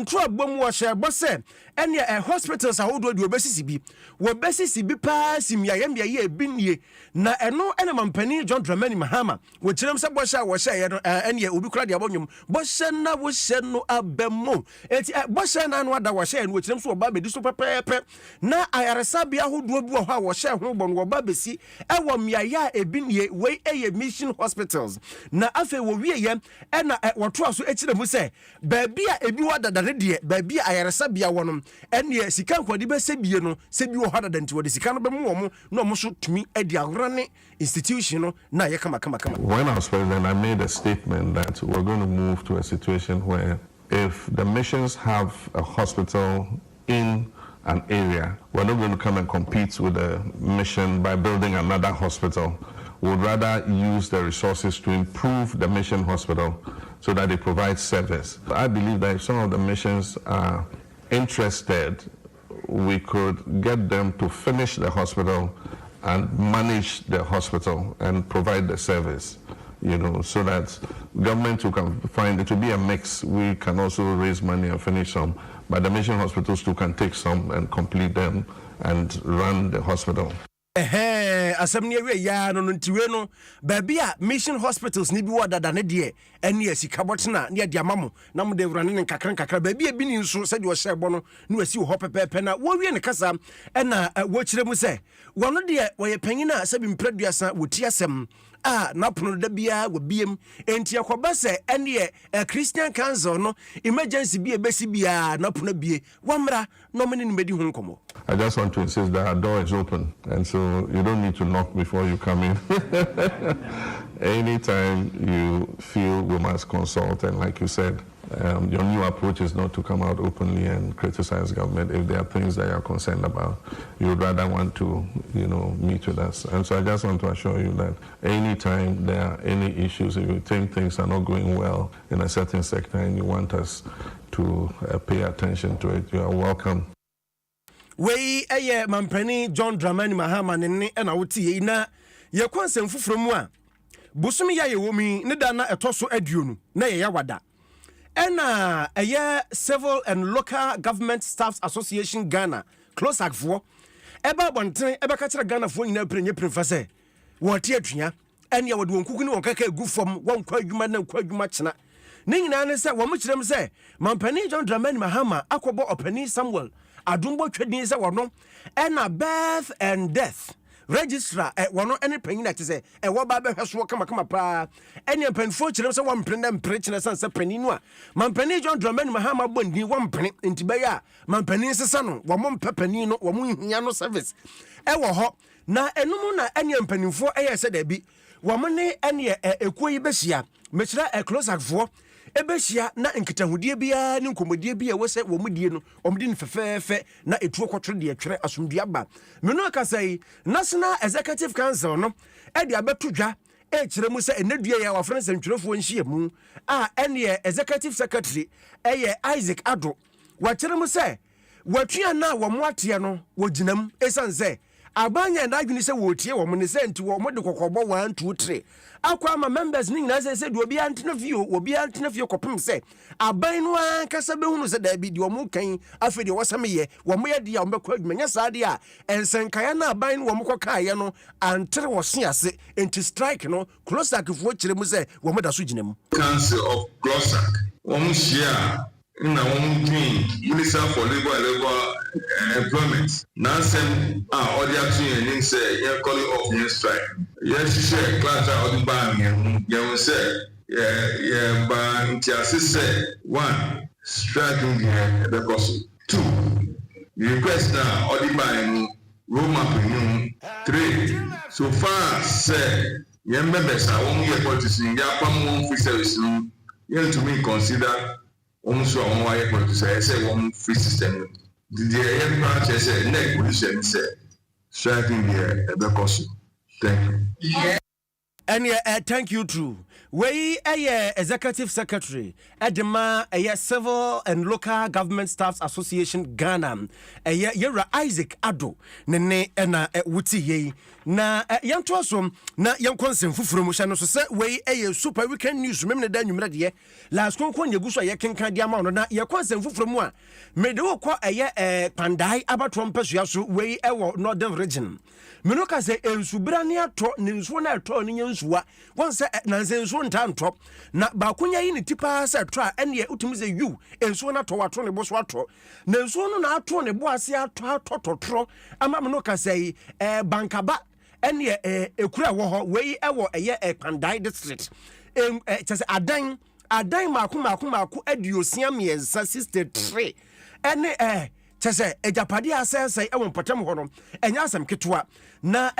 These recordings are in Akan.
to abom wo hye bose ene hospitals ahodo de obesisi bi wo besisi bi pa simya yemya ye binie na eno ene mampani John Dramani Mahama wo kirem se bo hye wo hye no ene obi kura de abonwom bo hye na wo hye no abemo enti bo hye na no ada wo hye no wo kirem so oba bedi so pepepe na ayaresa bia ahodo bi wo ha wo hye ho bon wo ba besi ewo mya ya ebinie we eye mission hospitals na afa wo wie ye ena woto aso ekire mu se baabi a ebi wadadade de baabi a ayaresa bia wonom ene sika nkwadi be se bie no se bi wo hadada nti wode sika no be mo mo no mo so tumi edi agorane institution no na ye kama. When I was president, I made a statement that we're going to move to a situation where if the missions have a hospital in an area, we're not going to come and compete with the mission by building another hospital. We'd rather use the resources to improve the mission hospital so that they provide service. I believe that if some of the missions are interested, we could get them to finish the hospital and manage the hospital and provide the service, so that government who can find it to be a mix. We can also raise money and finish some, but the mission hospitals too can take some and complete them and run the hospital. Asem ne we ya no ntiwe no baabia mission hospitals ni bi wadada ne de ene asika botena ne de amamo na mo de wurane ne kakran baabia bi ni nso se de o hyebo no ne wasi ho pepepe na wo wie ne kasa ena wo kire mu se wono de wo ye panyina se bi mpraduasa woti asem na pono da bia wo biem enti akoba se ene Christian Council no emergency bi ebesi bia na pono bie wamra no mene ne medi ho nkomo. I just want to insist that our door is open, and so you don't need to knock before you come in. Anytime you feel we must consult, and like you said, your new approach is not to come out openly and criticize government. If there are things that you're concerned about, you would rather want to, meet with us. And so I just want to assure you that anytime there are any issues, if you think things are not going well in a certain sector and you want us to pay attention to it, you are welcome. We mampani John Dramani Mahama ne na wotie na ye konsem fufuro mu a busumi ya ye womi ne da na etoso aduonu na ye yawada ena Civil and Local Government Staffs Association Ghana close agfo eba bonten eba ka kire Ghana fo nyina prenye prefa se wote atua ene wode wonkuku ne wonkaka egu fom wonkwa adwuma na nkwa adwuma kyena ne nyina ne se wo mo kirem se mampani John Dramani Mahama akobo opani Samuel Adumbo twedin se wono ena birth and death registrar wono ene panyina te se wo ba be hweso kama pa ene panfo kirem se wo mpene mpre kine san se paninu a mampani John Dramani Mahama bondin wo mpene entibe ya mampani sesa no wo mo mpapani no wo mo hia no service wo ho na enum na ene mpanifo se da bi wo mo ne ene ekoyi behia mekira close agfo ebehia na nkitahudie bia ne nkomodie bia wo se wo mudie no omdi ne fefefe na etuo kwotwe de atwere asomdua ba meno akasai National Executive Council no e de abetodwa kire mu se enadua ya wa France ntwerefo nhia mu ene Executive Secretary Isaac Adom wa kire mu se watua na wo moatie no wo ginam esanse abanya na adwini se wotie wo ne se nti wo de kokobo 1 2 3 akwa ma members ni nyina se de obi antena fio kopem se aban no ankasa behunu se da bi de wo kan afi de wosame ye wo mo ye de ya wo bekwa adwuma nya sa de a ensenkaya na aban no wo mo koka ye no antere wo se ase enti strike no Closac fo kire mu se wo mo da so ginam Council of Closac wo mo share na one green Minister for Labor and Labor Employment. Nansem audio to you say you're calling off your strike. Yes, share class out the ban. You say, yeah, ban say one striking the cost. 2. Request now all the ban room up 3. So far say your members are only a politician, ya free service room. You to me consider also on why to say one free system. The branch say neck position say striking the cost. Thank you. And thank you too. Wei executive secretary Adom civil and local government staffs association Ghana yera Isaac Adom ne na wuti ye na yanto asom na yankonsem fufuro mu hye no so se wei super weekend news mem ne da nwumre de last konkon yegu so yekenka de ama no na yakonsem fufuro mu a mede wo kɔ pandai abatom pesua so wei ewo northern region menoka se ensubra ne ato ne nsuo na ato ne nsuwa won se nanse nsuo ntantɔ na baakonya yi ne tipa se ato a ene utumi se yu nsuo na to wato ne bo so ato na nsuo no na ato ne bo ase ato totoro ama menoka se bankaba ene ekura wo ho wei ewo pandai district chese adan maako adiosia miensa 63 ene chese ejapade asese ewon potem ho no enya asem ketwa na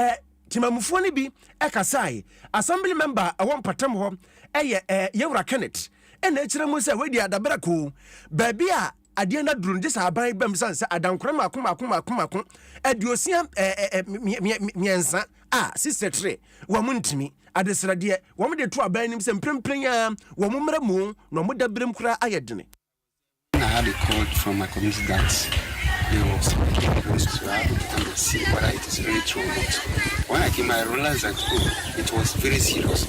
timamufuo ne bi ekasai assembly member ewon potem ho yewra Kenneth ena ekire mu se wedi adabrako baabi a ade na duru ndi sa aban bam sanse adankora maako adiosia miensa 63 wo muntimi adesrade wo mo de to aban nim se mprempren ya wo mo mramu no mo dabrem kura ayedene. I had a call from my community that there was to have to come and see whether it is very true or not. When I came, I realized that it was very serious.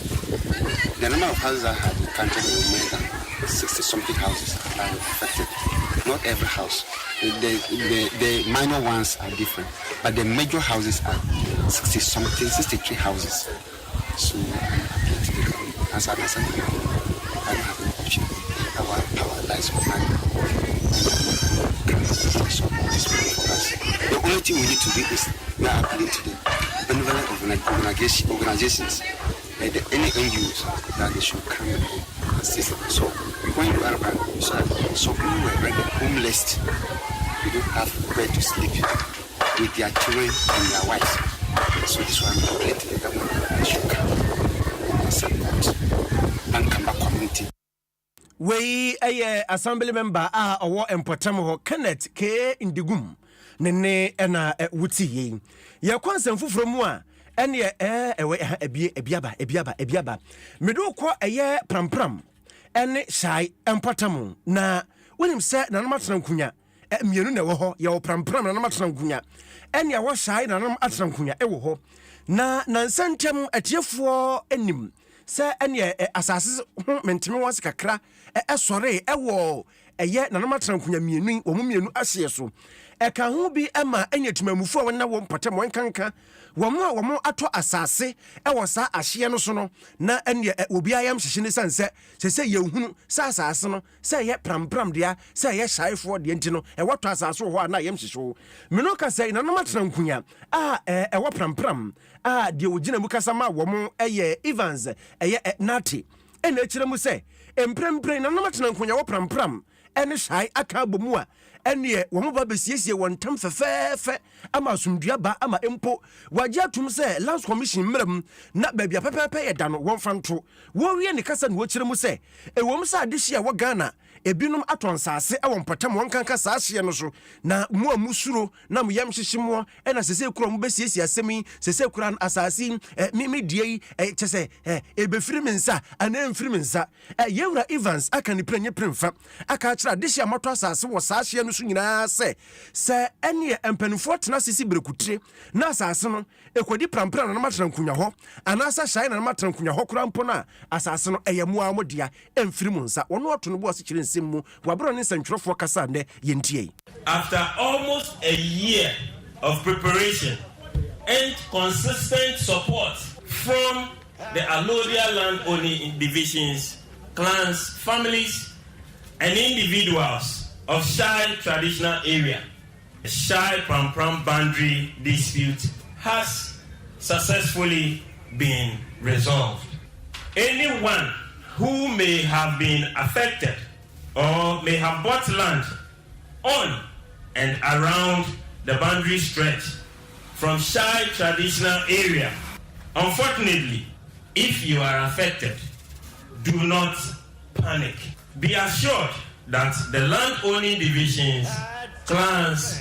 The number of houses I had counted were more than 60-something houses that were affected. Not every house. The minor ones are different, but the major houses are 60-something, 63 houses. So as I said, I don't have an option. Our power lies with money. The only thing we need to do is we are appealing to the benevolent organizations, like any NGOs, that they should come and assist. So when you are around, some people were rendered homeless. They don't have where to sleep with their children and their wives. So this one appealing to the government, they should come and support and come back community. Wei assembly member owo empotam ho Kenneth K Indigum ne na wuti ye ye konsem fufuro mu a ene ebiaba medo ko prampram ene shai empotam na wonim se na namatena nkunya mienu na wo ho ye prampram na namatena nkunya ene wo shai na nam atena nkunya wo ho na nsantem atiefo anim se ene asase mentime wonse kakra esore ewo na namatena nkunya mienu wo mienu ahye so eka ho bi ema enya timamufu a wona wo mpatem wonkanka wo mo ato asase ewo sa ahye no so no na ene obi ayam hyehye ne sanse se yehunu sa asase no se ye prampram dia se ye shaifo de enti no ewo to asase ho na yam hyehye meno ka se na namatena nkunya ewo prampram de ogina mu kasa ma wo mo Evans Nati ene ekire mu se emprempren na namatena nkunya wo prampram ene shai aka bomu a ene wo mo ba besiesie won tam fefefe ama asumdua ba ama empo waje atum se Lands Commission mram na ba bia pepepe ye da no won fanto wo wie ne kasa ne wo kire mu se ewom sa adehia wo Ghana ebinom atonsase ewon patam won kanka sa ahye no so na mu amusuro na mu yam hyehyemo ena sese kura mu besiesie asemi sese kura asase mi die chese ebefiri mensa ana emfiri mensa yewra Evans aka ni prenye premfa aka kira adehia moto asase wo sa ahye no so nyina se ene empanufo tena sisi brekutire na asase no ekodi prampram na matran kunya ho ana sa shai na matran kunya ho kura mpo na asase no eyemu amodia emfiri munsa wono oto no bo asikire nsemu wabro ne santwerofo kasa ne yentie. After almost a year of preparation and consistent support from the Alodia land owning divisions, clans, families and individuals of Shai traditional area, the Shai Prampram boundary dispute has successfully been resolved. Anyone who may have been affected or may have bought land on and around the boundary stretch from Shai traditional area, unfortunately, if you are affected, do not panic. Be assured that the land owning divisions, clans,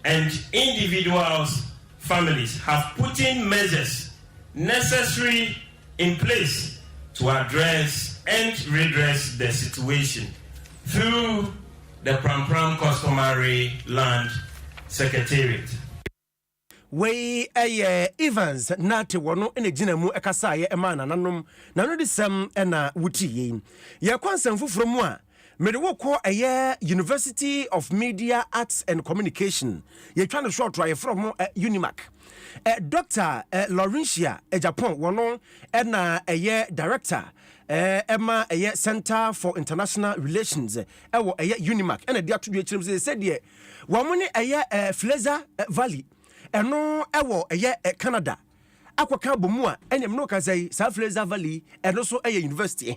and individuals, families have put in measures necessary in place to address and redress the situation through the Pram Customary Land Secretariat. We Evans Nate wono ene gina mu ekasa ye ema nananom na no de sem na wuti ye ye kwansam foforo mu a mede wo ko University of Media Arts and Communication ye twa no short try from Unimac Dr. Laurentia Japan wono na director Emma Center for International Relations ewo Unimac ena dia to do e said ye wo mo ne Fraser Valley eno ewo Canada akwaka bomu a enyem no ka say South Fraser Valley eno so University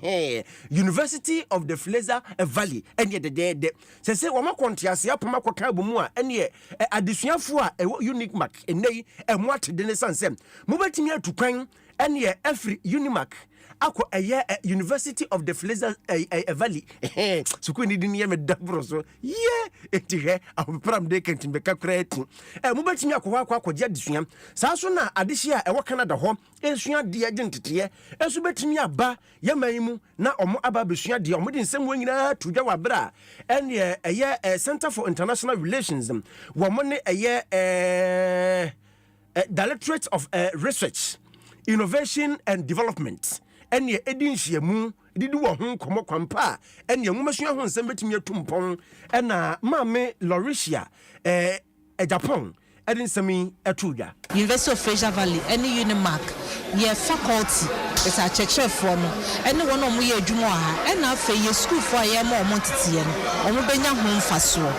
of the Fraser Valley enye de say wo makontiase apoma kwaka bomu a ene adesuafo a ewo Unimac enei emo atede ne sansem mobetimi atukwan ene every Unimac ako University of the Fraser Valley sukuni di niye me dabro so etihe apram de kentin be kakreti mobetimi akwa adesua saa so na adehia ewo Canada ho esua de agentete esu betimi aba yamanmu na omo aba besua de omo de nsem wanyina tudwa wabra ene Center for International Relations wo mo ne Directorate of Research, Innovation and Development ene edin hyiamu didi wo ho komo kwampa ene nwumasua ho nsem betimi atumpon ena maame Lauricia Japan edin semi atuja University of Fraser Valley any Unimac ye faculty is a church for no ene won omo ye adwuma ha ena afa ye school for ye ma omo titiye no omo benya ho mfaso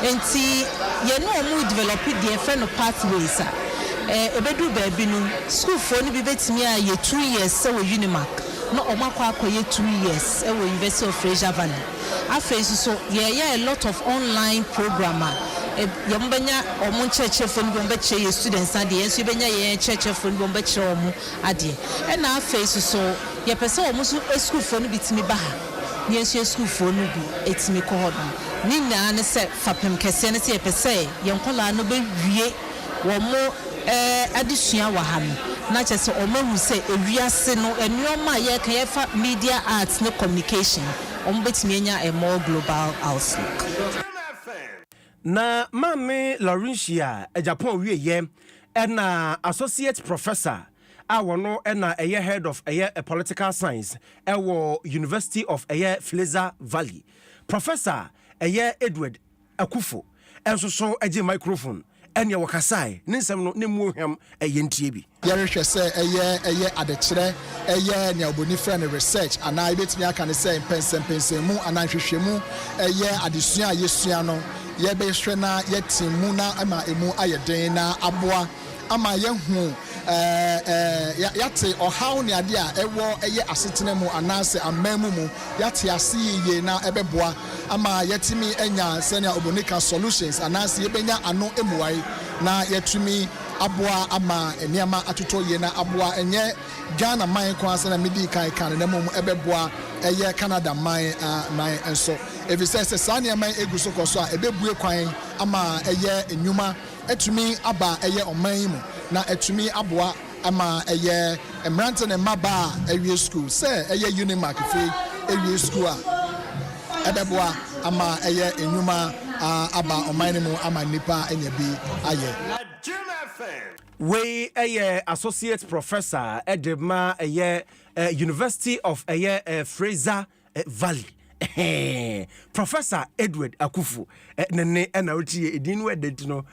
enti ye no omo develop the friend pathways ebedu baabi no school for no bi betimi a ye 2 years so Unimac no omakwa akoye 2 years University of Fraser Valley afei so a lot of online programmer yambanya omo church for no bombe che students ade yenso benya ye church for no bombe che omo ade na afei so ye pese omo so school for no bitimi ba ha yenso school for no bi etimi ko hodo ni na ne se fapem kese ne se ye pese ye nkola no be wie wo mo adesua wa ha no na chese omahu se ewiase no enuoma ye kan ye fa media arts no communication ombetimi enya a more global outlook na mame Laurentia Japan wie ye na associate professor awono na head of political science ewo University of Fraser Valley Professor Edward Akufo enso so age microphone enya wakasai ninsem no nemu hwam yentie bi yerehwe se adekire ne oboni friend research ana ibetimi aka ne se pensempensemu ana hwehwemu adesua yesua no ye be hwe na yetimu na ama emu ayeden na aboa ama yehu yate ohaw ne ade a ewo asetene mu anase amamu mu yate ase ye na ebeboa ama yetimi enya senior obonika solutions anase yebenya ano emuwai na yetumi aboa ama eniama atoto ye na aboa enye Ghana man kwa na midi kan na mu ebeboa Canada man enso evise se sania man eguso koso a ebebue kwan ama enyuma etumi aba oman mu na etumi aboa ama emrante ne maba ewie school se Unimac fe ewie school a ebeboa ama enyuma aba oman mu ama nipa enyabi aye we associate professor edema University of Fraser Valley Professor Edward Akufo nene na oti edin wedent no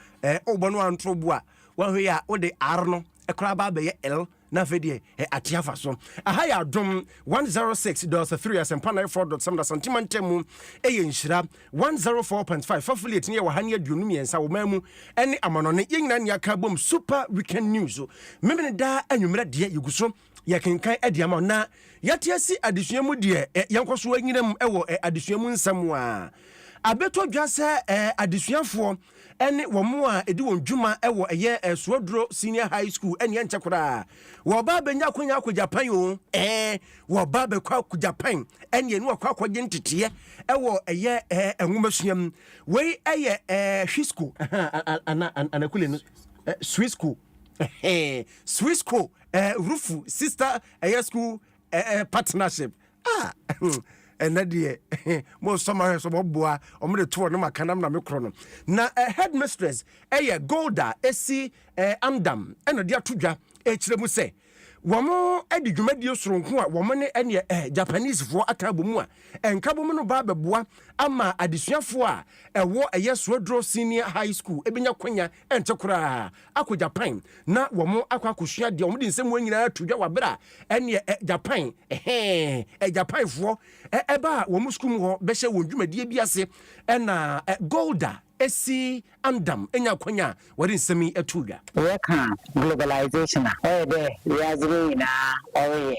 obono antrobo a wahwe ya ode r no ekra ba be l na fedie atiafa so aha ya Adom 106.3 asempa 4.7 santimantemu nhyira 104.5 affiliate ne wa hane aduonu miensa wo mamu ene amanone yengina ne aka bom super weekend news memene da anwumra de yeguso yekenkan adiama na yatiasi adesua mu de yenkoso anyinam ewo adesua mu nsam a abeto dwase adesuafo ene womo a edi won dwuma ewo Suaduro Senior High School ene enchekora wo ba benya konya ko Japan o wo ba be kwa ko Japan ene enu kwa kwaje ntete ewo enwomasuam we Hwisco anakule no Swissco Swissco Rufu sister school partnership and that most summer so boa or me to no makanam na me krono na headmistress Golda esi Adom and dia tudwa echiremu se womo edi dwumadie soronko a womo ne ene Japanese fo akabo mu a enkabo mu no ba beboa ama adesuafo a ewo Suadro Senior High School ebenya kwanya ente kura akọ Japan na womo akosua de womo de nsem wanyina tudwa wabra ene Japan Japan fo eba womo school mu ho be hye won dwumadie bi ase na Golda esi Adom enya kwanya wori nsemi atuga weka globalization we azimi na oye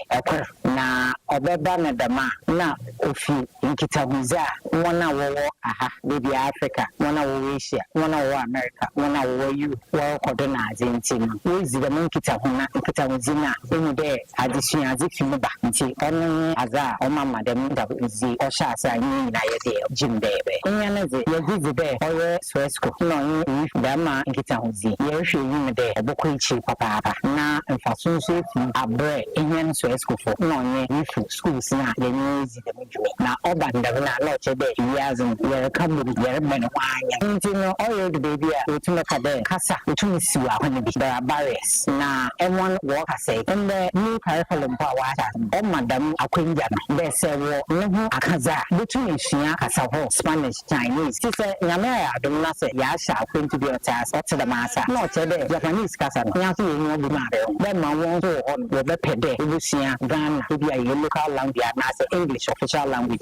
na obeba na dama na ofi nkitabuza wona wo aha baby Africa wona wo Asia wona wo America wona wo you wo kodo na Argentina we zira nkita hona nkitabuzi na enu de adisua azifimu ba nti onu aza o mama dem da uzi o sha asa nyi na ye de jim debe enya na ze ye zizi de oye Swesco no ni dama nkitabuzi ye hwe yim de obokwichi papa na mfasunso fi abre enya Swesco fo no nye ifu schools na ye nyizi de mujwe na oba ndabona na chede yazin ye kambu ye bene wanya nti no oyo de baby a otuma kade kasa otuma siwa hone bi there are barriers na everyone work say in the new curriculum pa wata o madam akwinja na be se wo no akaza betumi sua kasa ho Spanish Chinese ti se nyame ya Adom na se ya sha akwinti bi otas o tede masa no chede Japanese kasa no nya so ye nwo bi ma be ma won so on we be pede ebusua Ghana bi a ye local language na se English official language.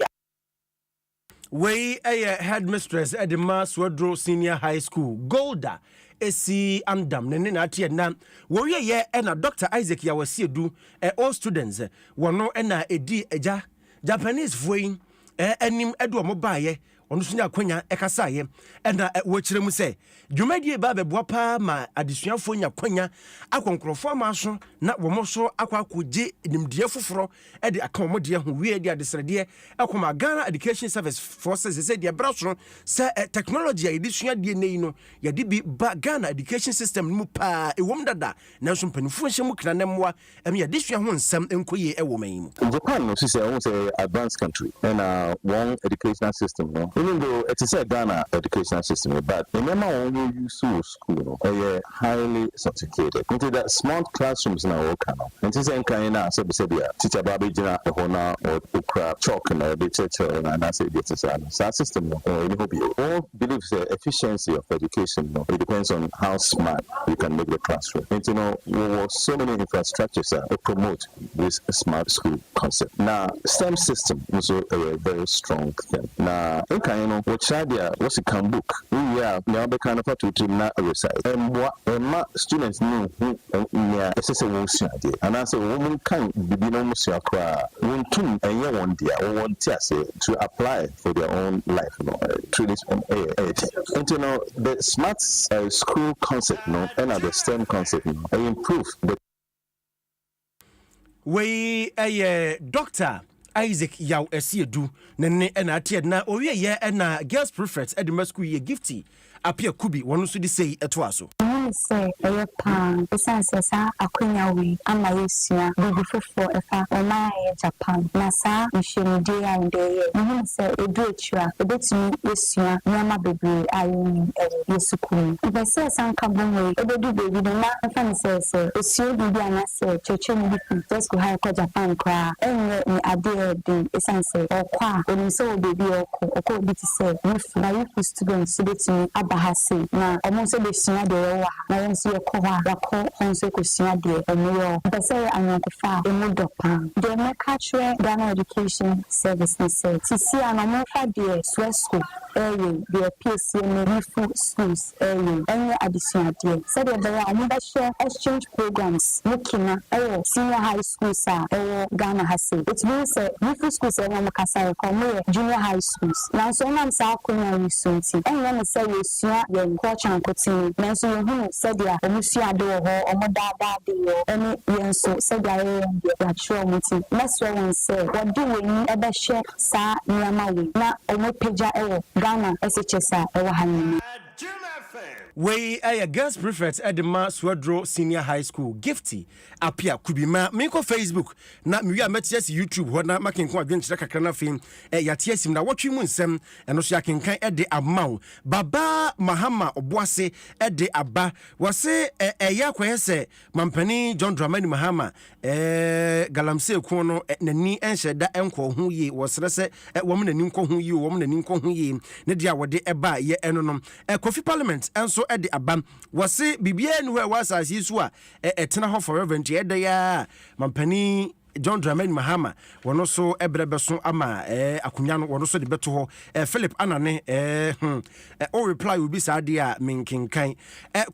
We headmistress at the Suadro Senior High School Golda esi Adom ne na atie na wo ye na Dr. Isaac ya wasi edu all students wono na edi eja Japanese foi enim edu omo baaye ono sunya kwanya ekasaye na wo kire mu se dwumadie ba beboa pa ma adesuafo nya kwanya akonkrofo ma so na wo mo so akwakoje nimdie foforo de aka mo de ho wie de adesrede ekoma Ghana Education Service Forces se de braso se technology ya edesua de nei no ya de bi ba Ghana education system mu pa ewom dada na so mpanifo hye mu kra nemwa ya desua ho nsam enkoye ewo man mu Japan no say almost an advanced country and one educational system no even though it is a Ghana educational system but remember when you use school no highly sophisticated into that smart classrooms na work no and it is en kan na say be teacher ba be gina e ho na or chalk na be teacher na say be teacher so system no any hope you all believe the efficiency of education no it depends on how smart you can make the classroom and you know so many infrastructures that promote this smart school concept now STEM system is a very strong thing now in kind of what shadia what's a can book we are now the kind of to na recite and what students know who yeah it's a idea and I say woman can be no musya kra won tum enye won dia won tiase to apply for their own life no through this and you know the smart school concept no and the STEM concept no improve the we Dr. Isaac yaw esiedu ne na atie na owie ye na girls preference at the school ye gifty apia kubi wono so di sei eto aso say a pan, besides sa akwenya we ama yesua bibi fofo efa oma Japan nasa nhye dey and dey you say edu etwa ebetumi yesua nyama bebre ayi yesukun if say sanka bonwe ebedu baby no na fa say esio bibi ana say cheche ni bi just go high ko Japan kra enye ni ade dey esanse okwa oni so baby okọ bi ti say if na you students ebetumi abahase na omo so be sua dey na yensi yekowa yakọ honso kwesua de emuyo bese anyankofa emudopa de meka chwe Ghana Education Service ni say sisi anomofa de Swesco de PSC ni rifu schools enye addition de say de bere amuba share exchange programs mukina senior high schools Ghana hase it means say rifu schools na makasa ko junior high schools na so na msa akonya resunti enye me say yesua ye culture and continue na so you sadia omusia de ho omodada de yo ene yenso sadia ye ya chwo muti let's one say what do we ebe share sa nyama we na omopeja ewo Ghana SHS ewo hanini we a girls prefect Edema Swadro Senior High School gifty apia kubima meko Facebook na miya metias YouTube hona makin kwa adwenkyerɛ kakra na fim yatiasim na watwi mu nsɛm ɛno so yakenkan ɛde amaw baba mahama oboase ɛde aba wase ɛya kwɛ sɛ mampani John Dramani Mahama galamse ko no nani ɛnhyɛ da ɛnkɔ ho yi wɔsrɛ sɛ wɔm nani nkɔ ho yi wɔm nani nkɔ ho yi ne dia wɔde ɛba yɛ ɛno no Kofi Parliament ɛnso ɛde aba wase bibia ne ho ɛwasase so a ɛtena ho forever nti ɛda ya mampani John Dramani Mahama wono so ebrebe so ama akonya no wono so de beto ho Philip Anane o reply will be saade a menkenkan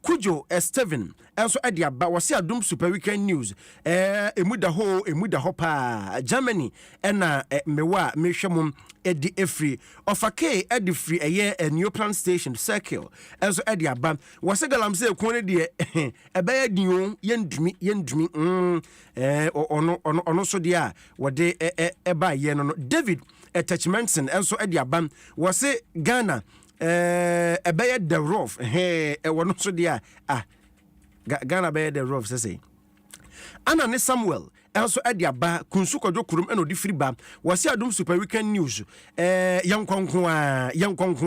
Kujo Steven enso e de aba wo se Adom Super Weekend News emuda ho pa Germany na mewa mehwemum edi efri ofake edi free eye new plan station circle enso e de aba wo se galamse ekon ne de ebe ya dion yendumi ono so dia wode eba ye no David attachmentson enso e de aba wo se Ghana ebe ya the rough wono so dia Ghana be the rough say ana ne Samuel also edi aba kunsu kodwo kurum eno di free ba wase Adom Super Weekend News yankonko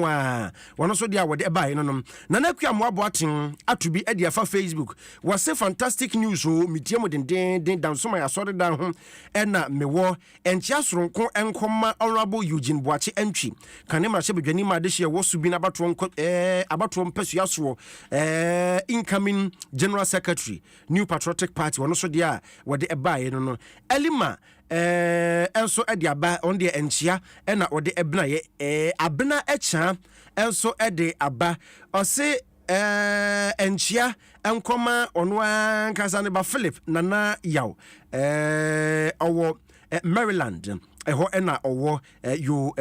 a wono so dia wode eba no no na na kua mo aboaten atobi edi afa Facebook wase fantastic news o mitie mo den dan so my asore dan ho ena mewo enchia soronko enkoma honorable Eugene Boache entry kanema hye bedwani ma de hye wo subi na abato mpasua so incoming general secretary New Patriotic Party wono so dia wode eba no Elima enso edi aba on de enchia na ode ebna ye abena echa enso edi aba ose enchia enkoma ono ankasa ne ba Philip nana yaw owo Maryland eho ena owo yo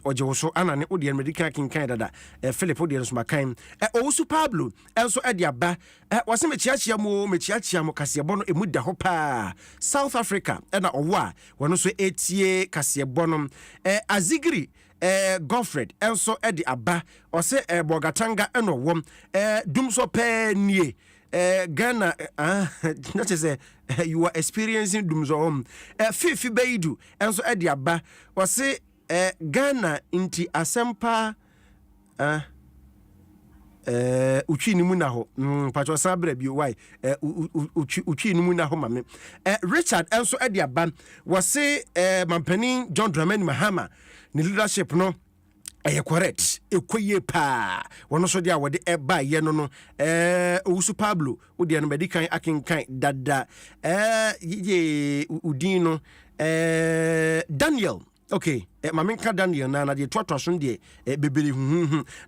ojewoso anane odi medical kinkan dada Philip odi enso makan owusu Pablo enso edi aba wase mechiachia mo kasebo no emuda ho pa South Africa ena owo a wono so etie kasebo no Azigiri Godfred enso edi aba ose Bogatanga eno wom dumso pe nie Ghana that is you are experiencing dumzo fifi beidu enso edi aba wase Ghana inti asempa uchi ni mu na ho pacho sabra bi why uchi ni mu na ho mame Richard enso edi aba wase mampani John Dramani Mahama ni leadership no correct ekoye pa wono so dia wode eba ye no owusu Pablo odi no medikan akinkan dada ye udin no Daniel okay mamenka Daniel na de twatwaso de bebere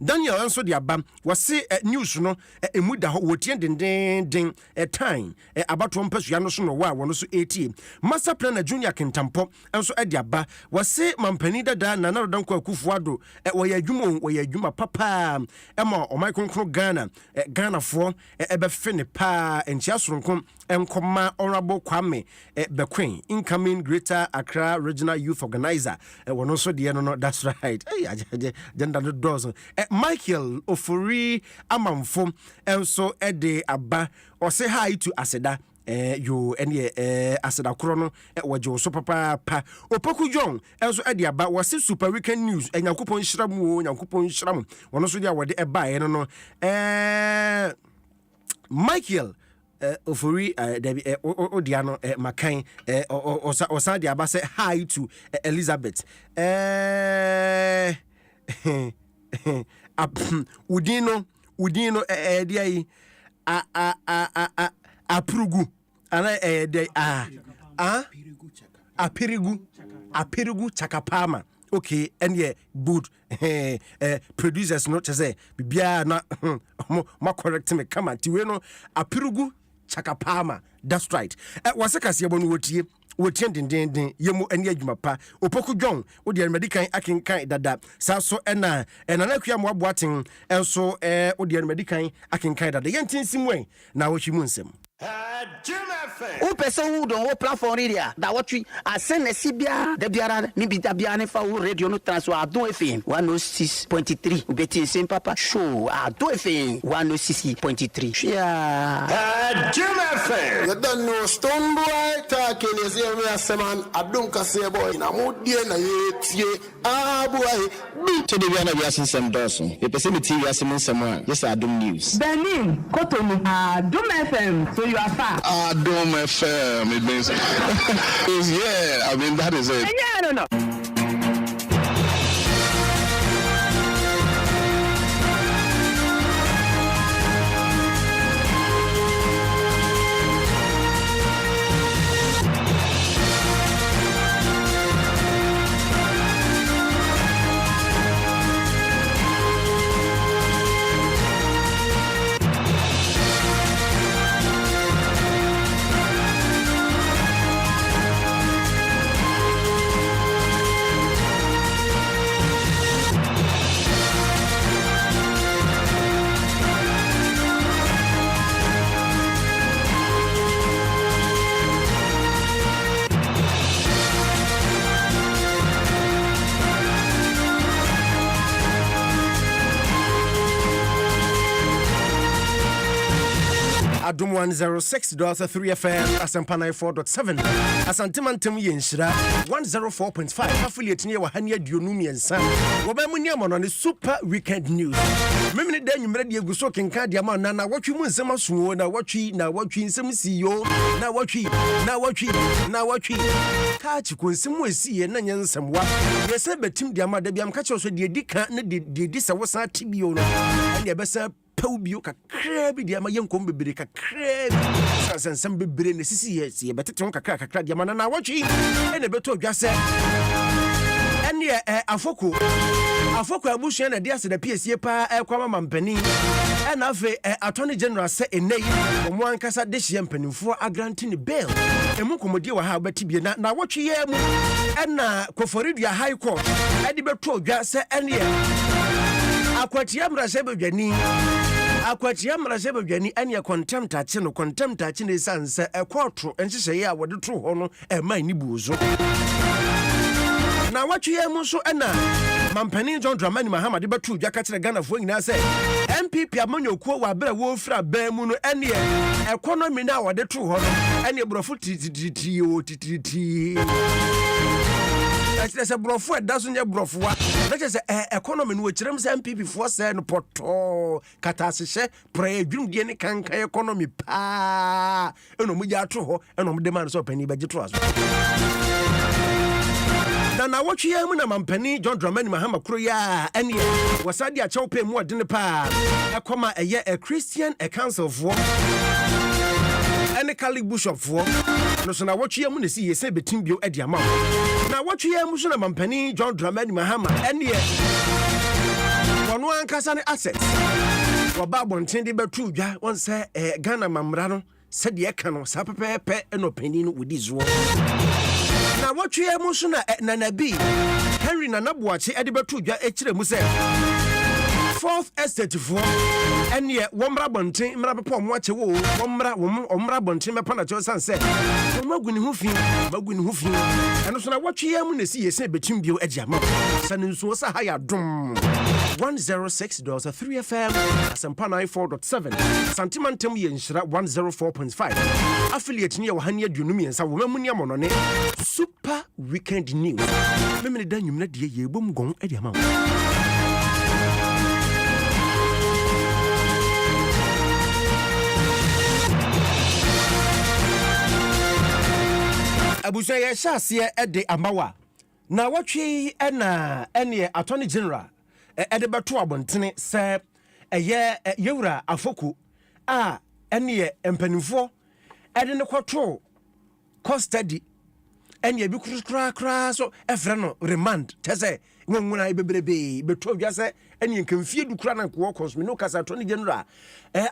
Daniel enso de aba wase news no emuda ho wotie den time abato mpasua no so no wa wono so 80 master planner junior kentampo enso de aba wase mampani dada na rodan kwa kufuado woya adwuma papa ema omai konkro Ghana fo ebe fene pa enchia soronko enkoma honorable Kwame Bequin incoming Greater Accra Regional Youth Organizer wono so de no that's right gender no does Michael Ofori Amamfo enso de aba or say hi to Aseda you any Aseda kro no wajo so papa pa Opoku John enso de aba was Super Weekend News Nyankopon hyiram wono so de wode eba no Michael Ofori Debbie Odiano Makan osa de aba say hi to Elizabeth Udino dia aprugu ana apirigu chakapama okay and yeah good producers not to say bibia na ma correct me come tiwe no apirigu chakapama that's right waseka se bonu wotie den yemu ani adwuma pa Opoku John wo de medical akinkan dada saso na akua mo aboaten enso wo de medical akinkan dada yentinsim wen na wo hwimu nsem Who person who don't platform area that what we are send a CBA the biara ni biara fa radio no transfer Adom FM 106.3 ubeti same papa show Adom FM 106.3 yeah Adom FM you don't know stone boy talking is here we are seman Adom kase boy na modie na yetie boy to the biara we are some dozen e person me TV asem nsem yes Adom news Benin Kotomi Adom FM so you are far Adom FM, it means, yeah, I mean, that is it. Yeah, I don't know. Adom 106.3 FM Asempa 94.7 Asantemantam Yenshira 104.5 affiliate near Wahania Dionumi and San Wobemuniam on the super weekend news. Mimini den yumre de guso kenka dia ma na watwi mu nsem aso na watwi nsem CEO na watwi ka chi konsem wasiye na nyensem wa yese betim dia ma da biam ka che so de dika na de di se wosa tibio no ene besa pawbio kakra bi dia ma yenkom bebere kakra bi sansam bebere ne sisi ye betete won kakra dia ma na watwi ene beto dwase ene afoko abusua na dia se da PSA pa kwama mampani ena afi attorney general se enei omo ankasa de hye mpanimfo agrantini bail emu komodie wa ha batibie na watwi ye mu ena koforidua high court edi beto dwa se ene akwatia mrasebedwani ene contempt achi ne sanse ekwoto enhyehyeye a wode to ho no man ni buzo na watwi ye mu so ena mampani John Dramani Mahama de batu dwa ka kire Ghana fo nyina se MPP amanyokuo wa bra wo fra ba mu no ene economy na wode to ho no ene brofo tititi That's a brofo doesn't ya brofwa. That is economy no chirem se MPP for say no poto katasehye pray dwum de ne kanka economy pa eno mu ja to ho eno mu de man so pani baje to aso na watwi ya mu na mampani John Dramani Mahama kro ya ene wasadi a chawpe mu ode ne pa ekoma eye a Christian a council for ene Catholic bishop for no so na watwi ya mu ne si yese betim bio ade ama na watwi ya mu so na mampani John Dramani Mahama ene wono ankasa ne assets waba bonten de betu dwa won se Ghana mamra no se de eka no sa pepepe eno pani no wodi zo na watwi ya mu so na nabi Henry Nanabuachi ede betu dwa ekire mu se fourth estate for ene womra bonten mra pepe omo ache wo womra bonten me pana che sanse maguni hu fi eno so na watwi ya mu na si yese betim bio agiama sanin so sa ha ya dom 106.3 FM Asempa 94.7 Santimantem Yenshira 104.5 affiliate near Wahania Dunumi and Sawamuni Monone super weekend news memene da nyumna de ye bom gon adiama abusa ye hyase ede amawa na watwe ene attorney general ede beto abontene se eye yewura afoko ene empanimfo ede ne kwoto custody ene bi kra so efre no remand tese nwonwuna ibebrebe beto dwase ene nkamfie du kra na ko cosme no kasa attorney general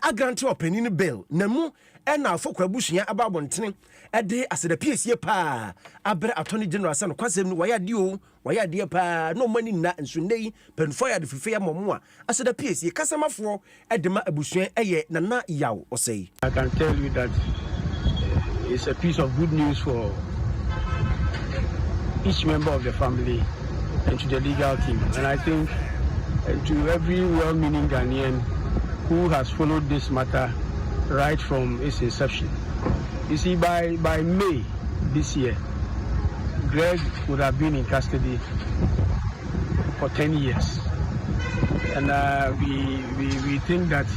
agrant opening bill na mu ena afoko abusuya ababontene ede aseda PSA pa abre attorney general se no kwasem no waya di o waya de pa no mani na nso nei penfo ya de fefe ya momo a aseda PS kasamafo edema abusua eye nana yaw osei. I can tell you that it's a piece of good news for each member of the family and to the legal team, and I think to every well-meaning Ghanaian who has followed this matter right from its inception. You see, by May this year, Greg would have been in custody for 10 years. And we think that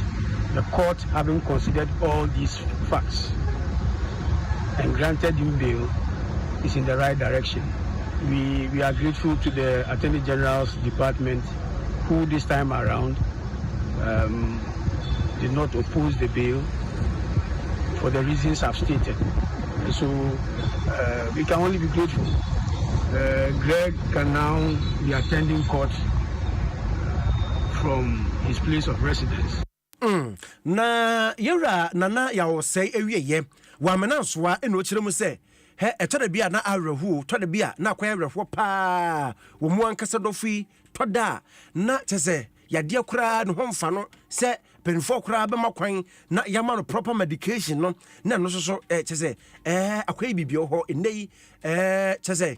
the court, having considered all these facts and granted him bail, is in the right direction. We are grateful to the Attorney General's department, who this time around did not oppose the bail for the reasons I've stated. So we can only be grateful. Greg can now be attending court from his place of residence. Na yura nana ya wo say ewieye wa menansoa eno kiremu say he etode bia na awerhu tode bia na kwa awerhu pa wo mu ankasa dofi toda na chese yade akura no homfa no se penfo akura be makwan na yama no proper medication no na no so chese akwai bibio ho enei chese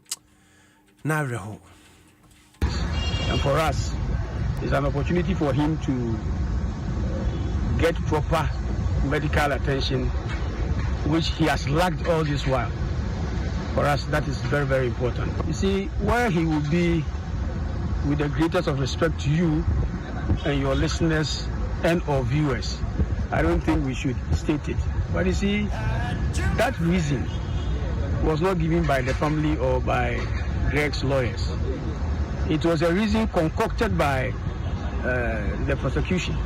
na awerhu. And for us, it's an opportunity for him to get proper medical attention, which he has lacked all this while. For us, that is very, very important. You see, where he will be, with the greatest of respect to you and your listeners and or viewers, I don't think we should state it. But you see, that reason was not given by the family or by Greg's lawyers. It was a reason concocted by the prosecution.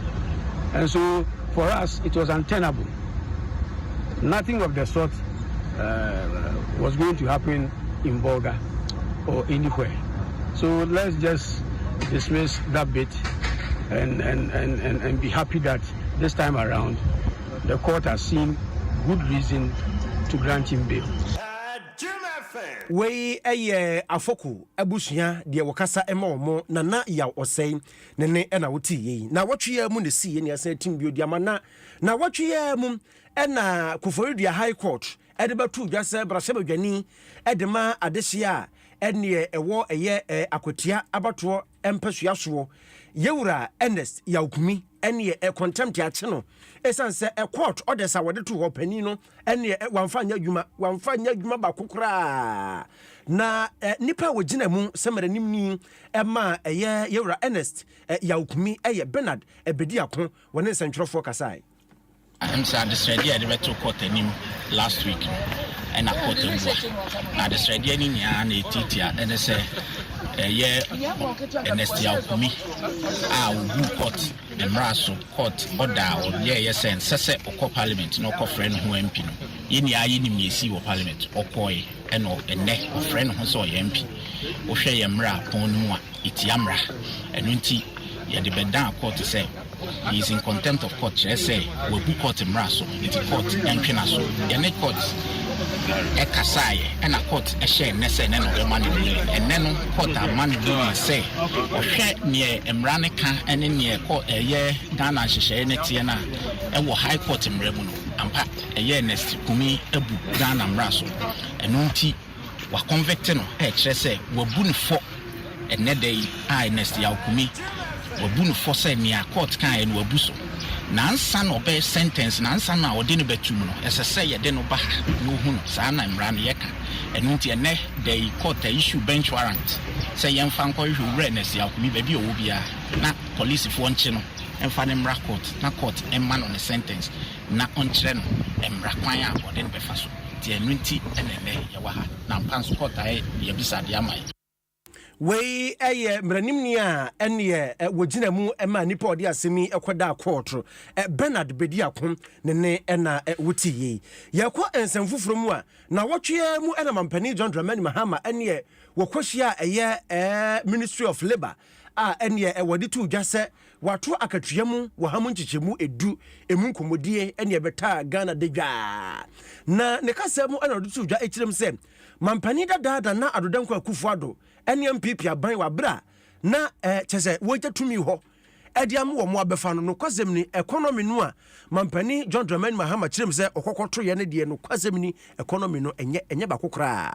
And so, for us, it was untenable. Nothing of the sort was going to happen in Bolga or anywhere. So let's just dismiss that bit and be happy that this time around the court has seen good reason to grant him bail. We afoku abusuya de wakasa ema omo nana ya osei nene ena woti yi na watwe mu ne sie ne asa tim bio diamana na watwe mu ena Kufuor High Court edebatu dwase brase badwani edema adehia ene ewo eye akotia abato empesua so yewura Ernest Yaukumi ene contempt ache no esanse court orders awode to hopani no ene wamfanya adwuma bakokora na nipa wogina mu semaranim ni ema eye yewura Ernest Yaukumi eye Bernard Ebediako wone nsantwerofo kasai. I'm sad this idea they went to court last week and I caught them. Now this idea in and they say Ernest Yaukumi who court the Mraso court order or yes and sese or parliament no co friend who MP no yini ayini miesi or parliament or koi and or ne or friend who saw MP or share yamra pon mu itiamra and unti ya de bedan court say he is in contempt of court. Say we book court in Mraso, it's a court and Pinaso. Any court a Kasai and a court a share Nessa and the money and then court a money doing say or share near Emranica and in near court a year Ghana share Netiana and what high court in Remuno and pat a year next Kumi Ebu Ghana Mraso and Unti were convicting her say were boon for a net day I Ernest Yaukumi. Wabunu force near court can and wabuso. Nansan obey sentence, Nansan or dinner betuno, as I say, a deno bah, no huno, Sana and Ranieka, and Unti and ne, they court a issue bench warrant. Say young Fanko who redness Yaukumi baby obia, not police if one channel, and find him court, not court, and man on a sentence, not on channel, and Rakwaya or then befaso. The Nunti and then Yawaha, now Pans court I yabisa diamai. We mranimnia ene wogina mu ema nipa odi asemi ekoda court Bernard Bediako ne ena wuti yakwa ensamfufuro mu a na wotwe mu ena mampani John Dramani Mahama ene wokohia eye Ministry of Labour a ene wodi tu dwase wato akatria mu wahamu nchichemu edu emu nkomodie ene beta Ghana dedwa na ne kasa mu ena wodi tu dwa ekirem se mampani dada na adodanko akufuado ene MPP aban wa bra na chese woja tumi ho ediam wo mo abefa no kwasem ni economy no a mampani John Dramani Mahama kirem se okokoto ye ne de no kwasem ni economy no enye bakokra.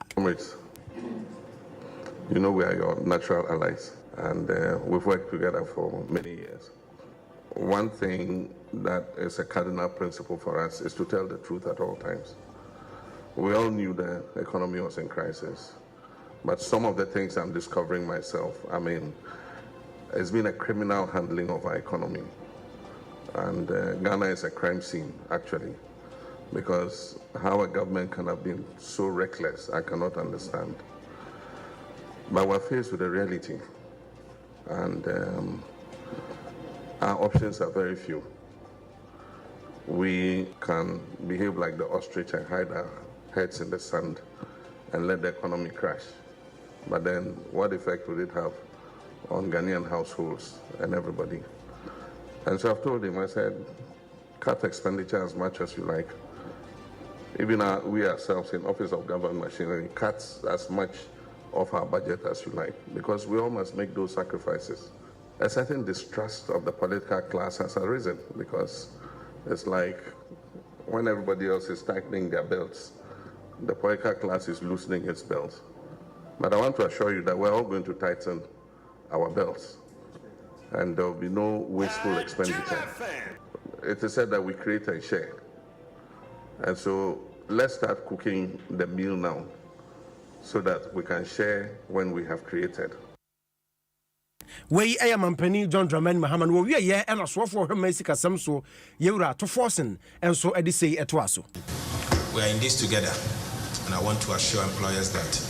You know, we are your natural allies, and we've worked together for many years. One thing that is a cardinal principle for us is to tell the truth at all times. We all knew the economy was in crisis, but some of the things I'm discovering myself, I mean, it's been a criminal handling of our economy. And Ghana is a crime scene, actually, because how a government can have been so reckless, I cannot understand. But we're faced with a reality, and our options are very few. We can behave like the ostrich and hide our heads in the sand and let the economy crash. But then what effect will it have on Ghanaian households and everybody? And so I've told him, I said, cut expenditure as much as you like. Even we ourselves in Office of Government Machinery cut as much of our budget as you like, because we all must make those sacrifices. A certain distrust of the political class has arisen, because it's like when everybody else is tightening their belts, the political class is loosening its belts. But I want to assure you that we're all going to tighten our belts, and there will be no wasteful expenditure. It is said that we create and share. And so let's start cooking the meal now, so that we can share when we have created. We mampani John Dramani Mahama wo wie ye na sofo hwe masika sam so yewura to forcing and so edi say etoaso. We are in this together, and I want to assure employers that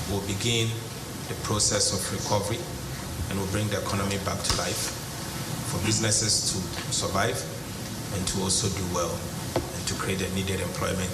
we'll begin the process of recovery and we'll bring the economy back to life for businesses to survive and to also do well and to create the needed employment.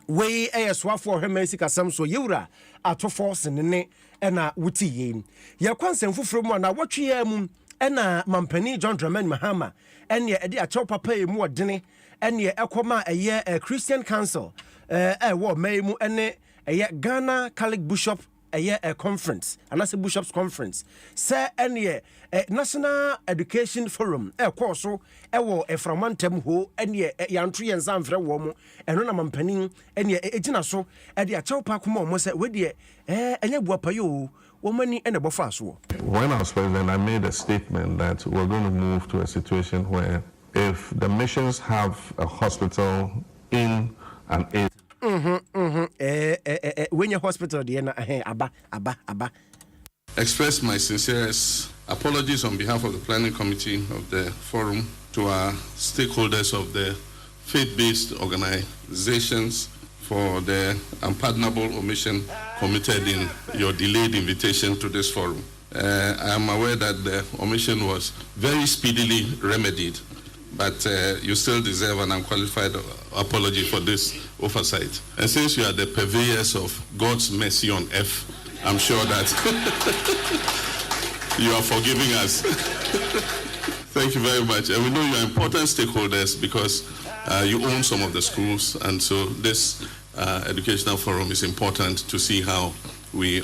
We swafo hwe masika sam so yewura ato forcing ne ena wuti ye ye kwansem fufuro mu na wotwe ya mu ena mampani John Dramani Mahama ene ede achew papa ye mu odene ene ekoma eye Christian Council wo mai mu ene eye Ghana Catholic Bishop eye conference anase Bishops Conference se ene National Education Forum course wo eframantem ho ene yanto ye nsamfre wo mu eno na mampani ene ejina so ede achew pa kuma mo se we de enye buapa yo womani ene bofa so. When I was president, I made a statement that we're going to move to a situation where if the missions have a hospital in an area. When your hospital there aba. Express my sincerest apologies on behalf of the planning committee of the forum to our stakeholders of the faith-based organizations for the unpardonable omission committed in your delayed invitation to this forum. I am aware that the omission was very speedily remedied, but you still deserve an unqualified apology for this oversight. And since you are the purveyors of God's mercy on earth, I'm sure that you are forgiving us. Thank you very much. And we know you are important stakeholders because you own some of the schools, and so this educational forum is important to see how we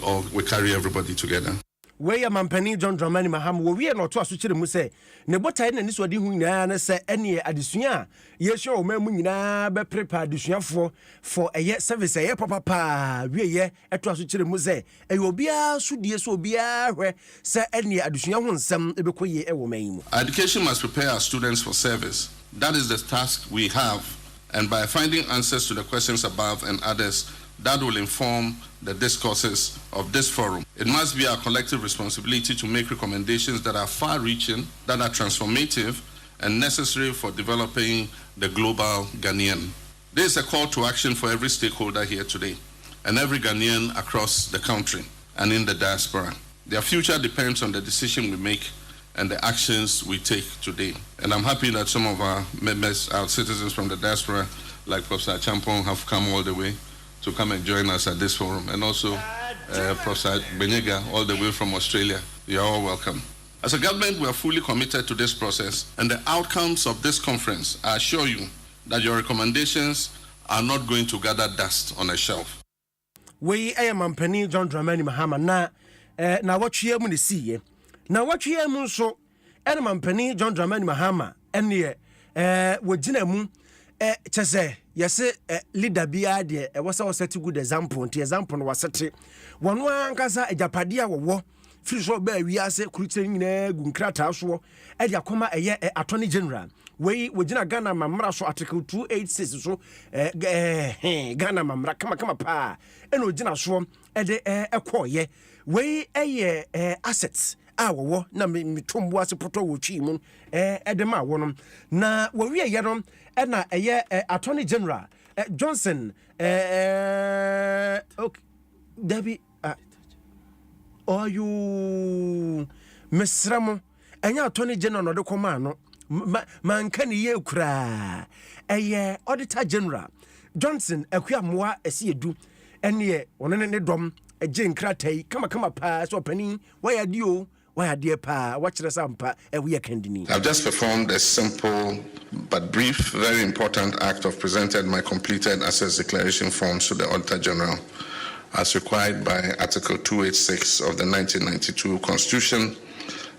carry everybody together. We mampani John Dramani Mahama wo wie no to aso kire mu se ne botae na nisodi hu nyina na se ene adesua ye hwe o mamu nyina be prepare adesuafo for eye service eye papa wie ye eto aso kire mu se eye obia sudie so obia hwe se ene adesua ho nsem ebekoye e wo man mu. Education must prepare our students for service. That is the task we have, and by finding answers to the questions above and others that will inform the discourses of this forum. It must be our collective responsibility to make recommendations that are far-reaching, that are transformative, and necessary for developing the global Ghanaian. This is a call to action for every stakeholder here today, and every Ghanaian across the country and in the diaspora. Their future depends on the decision we make and the actions we take today. And I'm happy that some of our members, our citizens from the diaspora, like Professor Champon, have come all the way to come and join us at this forum, and also Professor Benyega, all the way from Australia. You are all welcome. As a government, we are fully committed to this process, and the outcomes of this conference, I assure you that your recommendations are not going to gather dust on a shelf. we mampani John Dramani Mahama na watchia mu ne siye na watchia mu nso mampani John Dramani Mahama ene wogina mu chese yese leader bia de wasa set good example nti example no wasete wono ankasa ejapade a wo firi so ba wiase kurutire nyina gu nkrata so e dia koma attorney general we wogina Ghana mamra so article 286 so Ghana mamra kama pa eno ogina so de ekoye we assets wo na mitombo ase poto wo twi mu edema wo no na wo wie ye no na attorney general Johnson okay Debbie you Mesramo enya attorney general no de koma no man kan ye kura auditor general Johnson akuamoa esiedu ene wonene ne dom eje nkratai kama pa so pani why adio pa watchre sampa we kandini. I've just performed a simple but brief, very important act of presented my completed assets declaration forms to the Auditor General as required by Article 286 of the 1992 Constitution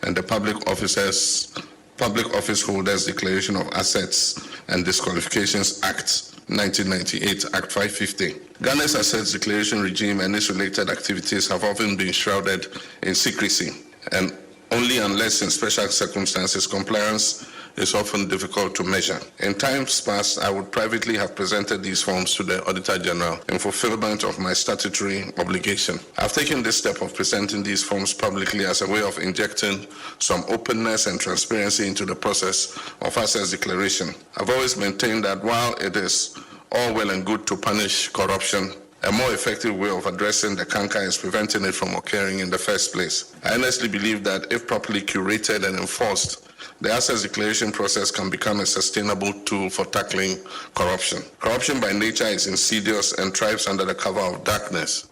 and the Public Office Holders Declaration of Assets and Disqualifications Act 1998, Act 550. Ghana's assets declaration regime and its related activities have often been shrouded in secrecy, and only unless in special circumstances compliance is often difficult to measure. In times past, I would privately have presented these forms to the Auditor General in fulfillment of my statutory obligation. I've taken this step of presenting these forms publicly as a way of injecting some openness and transparency into the process of assets declaration. I've always maintained that while it is all well and good to punish corruption, a more effective way of addressing the canker is preventing it from occurring in the first place. I honestly believe that if properly curated and enforced, the assets declaration process can become a sustainable tool for tackling corruption. Corruption by nature is insidious and thrives under the cover of darkness.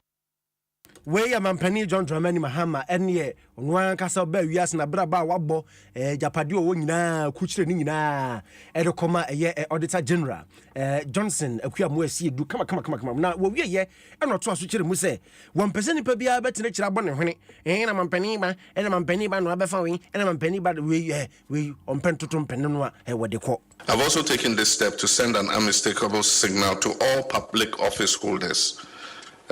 We mampani John Dramani Mahama enye onwa kasa ba wiase na braba wabo japade owo nyina kuchire ni nyina edekoma Auditor General Johnson akuamu asi edu kama na wo wieye enoto aso kire mu se won pese nipa bia betene kira bone hwene na mampani ba no abefa we na mampani ba we ompentoto mpene no wode ko. I've also taken this step to send an unmistakable signal to all public office holders,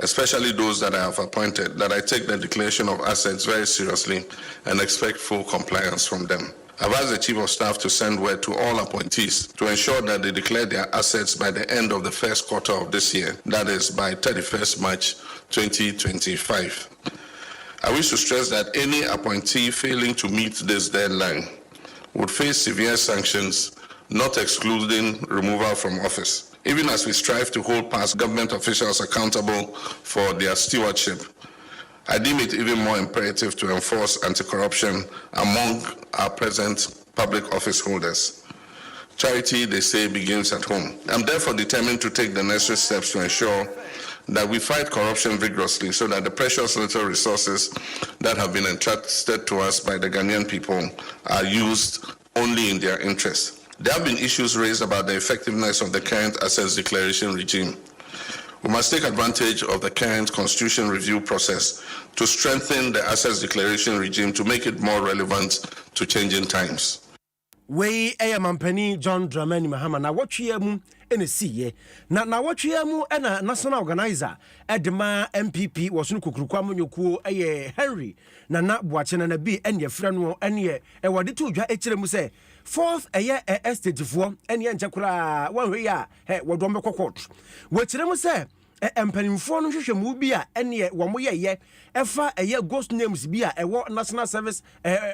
especially those that I have appointed, that I take the declaration of assets very seriously and expect full compliance from them. I've asked the Chief of Staff to send word to all appointees to ensure that they declare their assets by the end of the first quarter of this year, that is by 31st March 2025. I wish to stress that any appointee failing to meet this deadline would face severe sanctions, not excluding removal from office. Even as we strive to hold past government officials accountable for their stewardship, I deem it even more imperative to enforce anti-corruption among our present public office holders. Charity, they say, begins at home. I'm therefore determined to take the necessary steps to ensure that we fight corruption vigorously so that the precious little resources that have been entrusted to us by the Ghanaian people are used only in their interest. There have been issues raised about the effectiveness of the current assets declaration regime. We must take advantage of the current constitution review process to strengthen the assets declaration regime to make it more relevant to changing times. We mampani John Dramani Mahama na watchia mu ene siye na watchia mu ena national organizer edema MPP wasunu kukurukwa munyokuo Henry na boache na bi ene fra no ene wode to dwa ekire mu se fourth estate fo ene nchekura wanhwe ya wodom bekokot wekire mu se empanimfo no hwehwe mu bi a ene wo mo ye efa ghost names bi a ewo National Service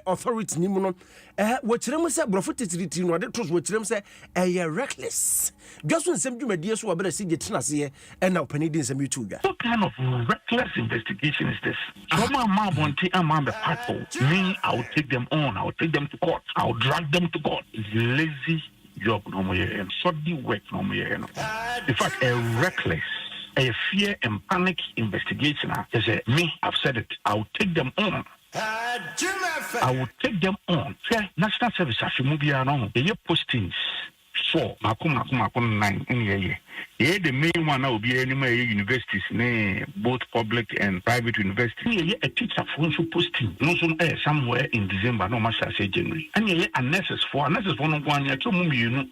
Authority ni mu no wekire mu se brofo titiriti no de to wekire mu se reckless dwaso nsem dwumadie so wabere si getenase ena opani din nsem yutuga. What kind of reckless investigation is this? Come on, Mabonte and Mambe Pato. Me, I will take them on. I will take them to court. I will drag them to court. It's lazy job no more and shoddy work no more. In fact, a reckless, a fear and panic investigation. Me, I've said it. I will take them on. I will take them on. National Service Afimubia no. They postings. 4 mako 9 in ye. Yeah, the main one now be any universities, both public and private universities. Yeah, a teacher for posting no somewhere in December, no much say January. And yeah, a nurses for no one year to move you know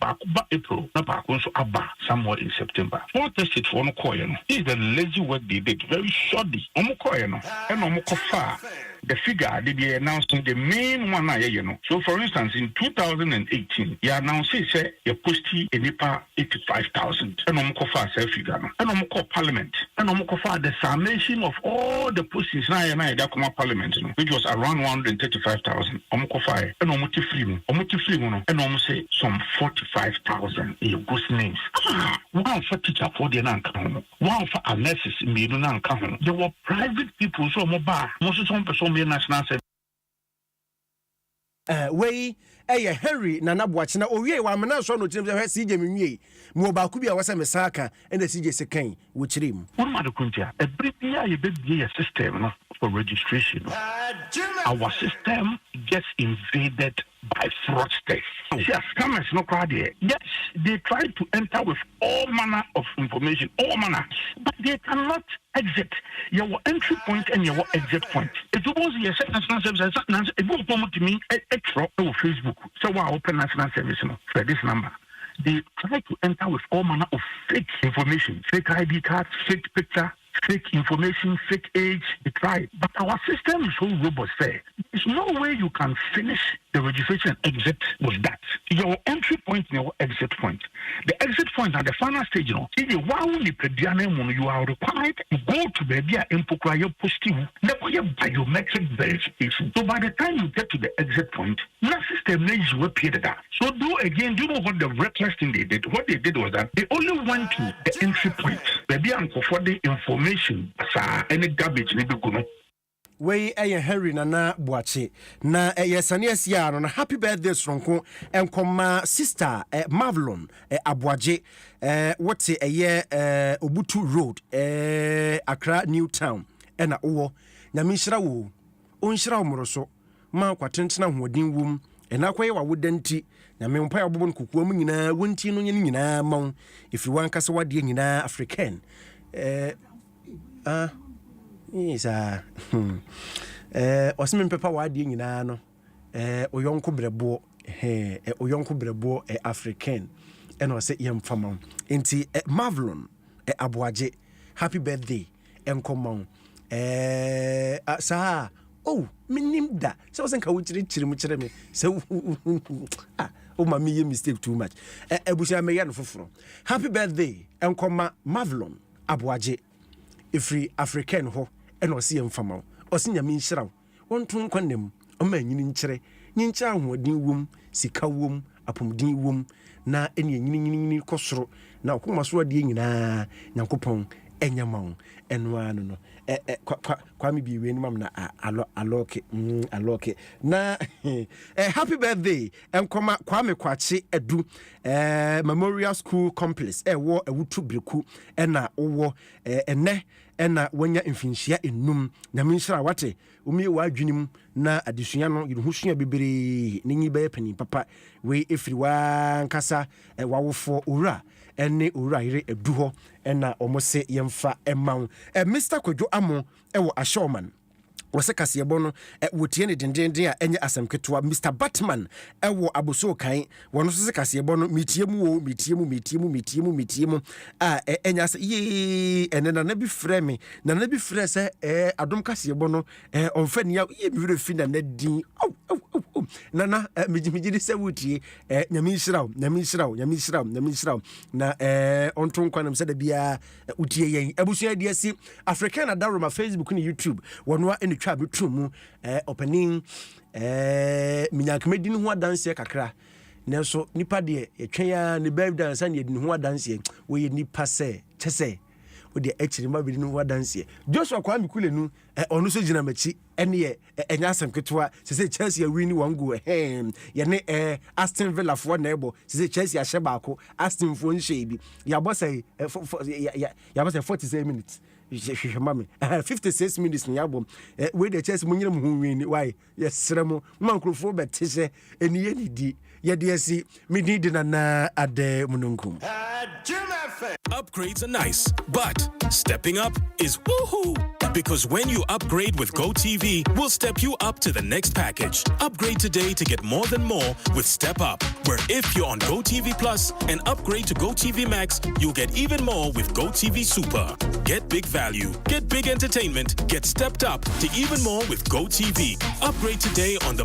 April, no back so abba somewhere in September. What tested for no coin is the lazy work they did very shortly. Omokoyano and Omokofa. The figure they be announcing the main one, you know. So, for instance, in 2018, you announced say you posted a NIPA 85,000. And Omokofa self figure. And Omoko Parliament. And Omokofa the summation of all the postings now that come up Parliament, which was around 135,000. Omokofa and Omotifree, and almost say some 45,000 in ghost names. One for teacher for the Nanka, one for analysis in the Nanka. There were private people, so mobile, most of some person. National way Harry Nana Boachina owie wa mena so no tim se CJ menwie mo ba ku bia wasa mesaka and the CJ second which rim one ma de kuntia e bribia ye be bia system no for registration. Our system gets invaded by fraudsters. Yes, scammers no crowd here. Yes, they try to enter with all manner of information, all manner, but they cannot exit your entry point and your exit point. It was your national service. It will come to me extra over Facebook. So I open national service for this number. They try to enter with all manner of fake information, fake ID cards, fake picture, fake information, fake age. They try. But our system is so robust there. There's no way you can finish the registration and exit with that. Your entry point and your exit point. The exit point at the final stage, you are required to go to the Empokra posting biometric verification. So by the time you get to the exit point, the system needs to appear that. So do you know what the reckless thing they did? What they did was that they only went to the entry point. Maybe for the information, any garbage they do. We Harry Nana Boache na yesane asia no happy birthday sonko enkoma sister Marvelon Aboaje what Obutu Road Accra New Town na owo nyame hira wo onhira omoroso ma kwatentena hoodin wom na kwaye wa wodanti nyame mpa abobon kokuam nyina wonti no nyina ma if wan kase wade nyina African isa osime pepa wade nyina no oyonko brebo oyonko brebo African eno se yemfama enti Marvelon Aboaje happy birthday enkomon sa oh minim da so sen ka wuchiri mu kire me so oh mama ye mistake too much ebusia me ya no foforo happy birthday enkoma Marvelon Aboaje ifri African ho eno se yemfama osinyame nhiraw wonton kwanem o ma nyini nkire nyinkyira hoodin wom sika wom apomdin wom na ene nyini kosoro na okoma so ade nyina nyankopon enyamaw enwa no kwami bi we ni mam na aloke na happy birthday enkoma kwame kwache edu Memorial School Complex wo ewutu breku na wo ene na wanya mfinhia enum na menhira wate umi wa adwenim na adesua no yirhusua bebere ninyi be pani papa we efiri wa nkasa wawofo owura ene owura yire edu ho na omose yemfa emaw Mr. Kwadwo Amo ewo Ashoman wose kaseyebo no wotie ne dendenden a enye asemketoa Mr. Batman ewo aboso kan wono so se kaseyebo no mitiemu a enya se ye enena na bi frɛ me na bi frɛ se adom kaseyebo no onfani ya ye mi refi na din nana mejimijiri se wotie nyame nhiraw na onton kwanam se da bia wotie yen abusua dia si African Adaroma Facebook ni YouTube wono twa betrumu opening minyankmedin ho adanse kakra nenso nipa de etwen ya ne baby dance na yedin ho adanse we nipa se chese o de ekiri ma bedin ho adanse Joshua Kwame Kulenu onu so gina machi ene enya asemketoa se Chelsea win one goal ye ne Aston Villa fo na ebo se Chelsea ahye baako Aston fo nhye bi ya bo say 47 minutes 56 minutes ni album we the chess munyere mu win why yes remo mankrofo betese eniye ni di yɛde asi medi de nana ade mununkum. Upgrades are nice, but stepping up is woohoo! Because when you upgrade with GoTV, we'll step you up to the next package. Upgrade today to get more than more with Step Up, where if you're on GoTV Plus and upgrade to GoTV Max, you'll get even more with GoTV Super. Get big value, get big entertainment, get stepped up to even more with GoTV. Upgrade today on the